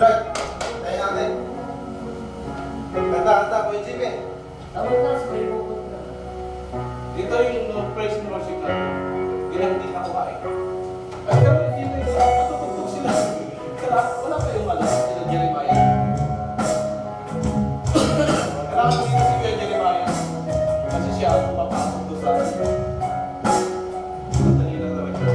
Brad, tayo natin. Kanta, Kuya Jimmy. Tawag na sa may bukod na. Dito yung praise and worship lang. Hindi na kumain. Ay, pero dito yung matutugtog sila. Wala pa yung alas, sila Jeremiah. Kailangan dito si Kuya Jeremiah. Kasi siya ang papasok doon sa sandali lang naman siya.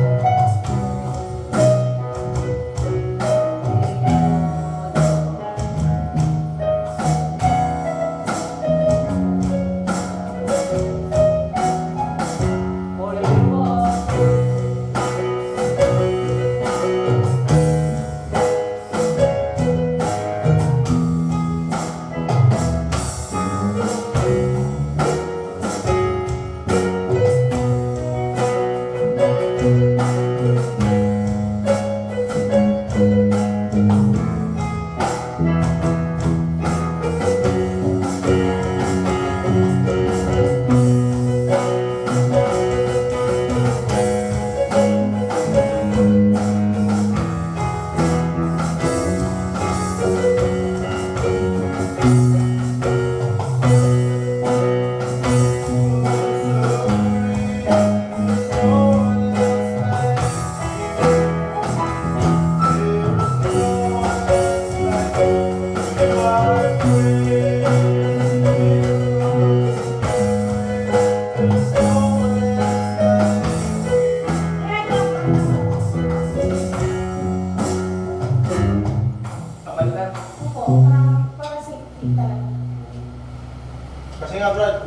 Kasi nga Brad,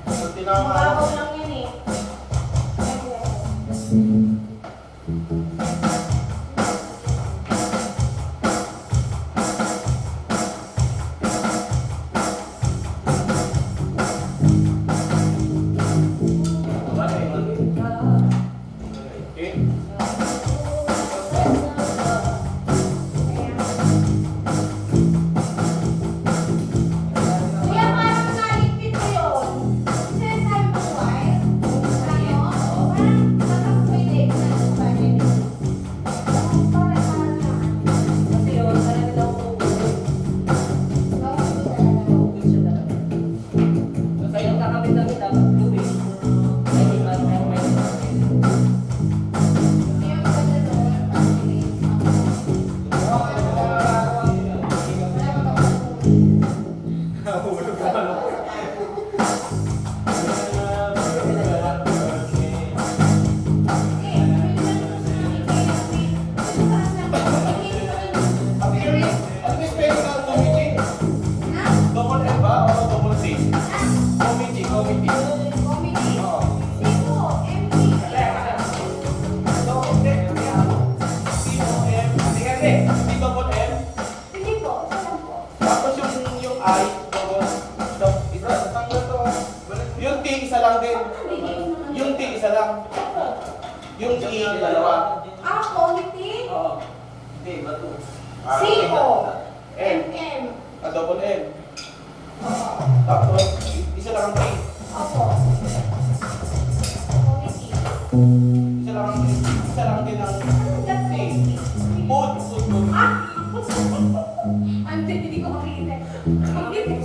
kunti na ang araw. Mababaw lang yan eh. Kuya, parang naligpit ko yun. Sinasabi mo ko ay? Ano? Parang nakakapay din na sa bagay. Parang Kasi yun, talaga daw bukod. Bukod siya talaga. Kasi yung kakabit lang kita, mag-blue Ay, may At may special committee. Double L ba o double C? Committee. Oo. Double M. Tapos yung I, yung T isa lang din. Yung T isa lang. Yung E dalawa. Oo. Hindi, bato. M. Double M. Tapos, isa lang ang T. Isa lang din ang T. Food. Hindi ko makikita.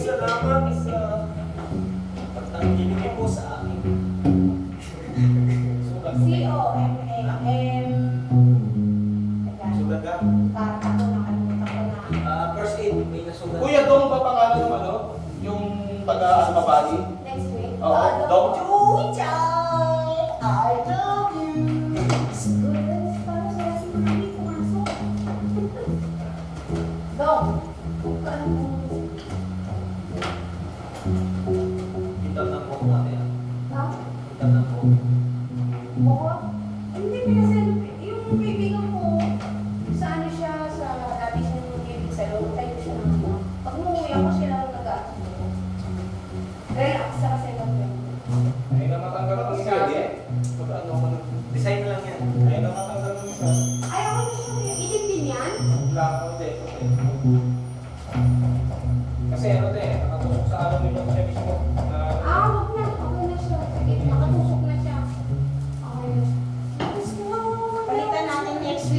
salamat sa pagtanggilig mo sa akin. Sugat. C-O-M-A-M. Sugat ka? Parang ako nakalimutan ko na. First aid, may nasugat. Kuya, Dong ba pangalan ng ano? Yung taga-Almabali? Next week. Oo, Dong. I love you. Goodness, parang sila si Mami pumasok. Dong. Itam ng buhok natin. Ha? Itam ng buhok. Buhok? Hindi, pinaselfie. Yung kaibigan ko, sa ano siya, sa dati siya yung ibig salon, tayo siya ng ano. Pag umuwi ako, siya lang nag-aasal. Relax sa kasi lang yun. Ay, namatanggal ang isa. Ano mo na? Design lang yan. Ay, namatanggal ang isa. Ay, ako na siya. Itim din yan? Lang ako din. Kasi ano din, nakatusok sa ano nyo siya mismo. Ah, wag na. Okay na siya. Sige, nakatusok na siya. Okay na. Tapos na. Palitan natin next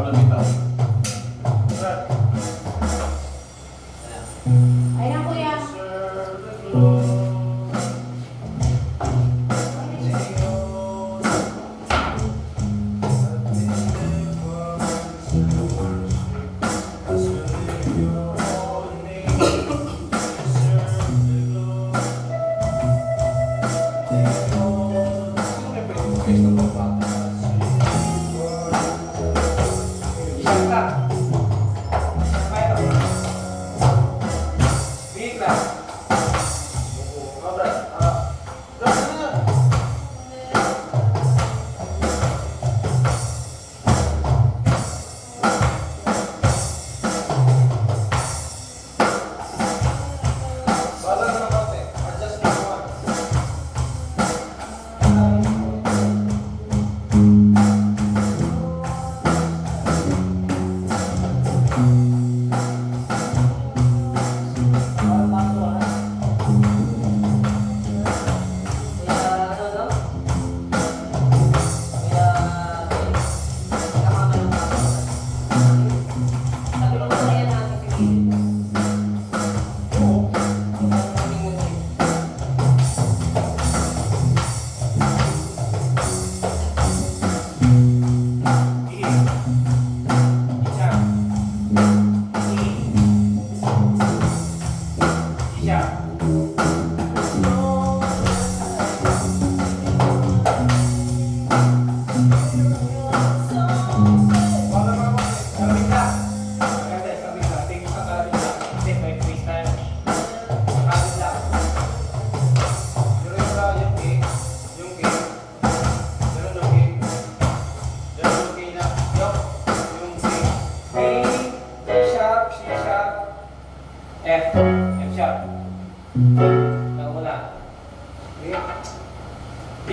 Walang bitaw. Ayan, kuya. Sino may pwede mo guys ng mga bata? Isang ka. Kaya ka. Bigit lang. Brad, Brad, ano yan? Bala ka na konti. Adjust mo naman. Bala ka konti. Pero yung cake, yung cake, ganun yung cake. Ganun yung cake na. Yung cake. F sharp. Nauna. Cake. B.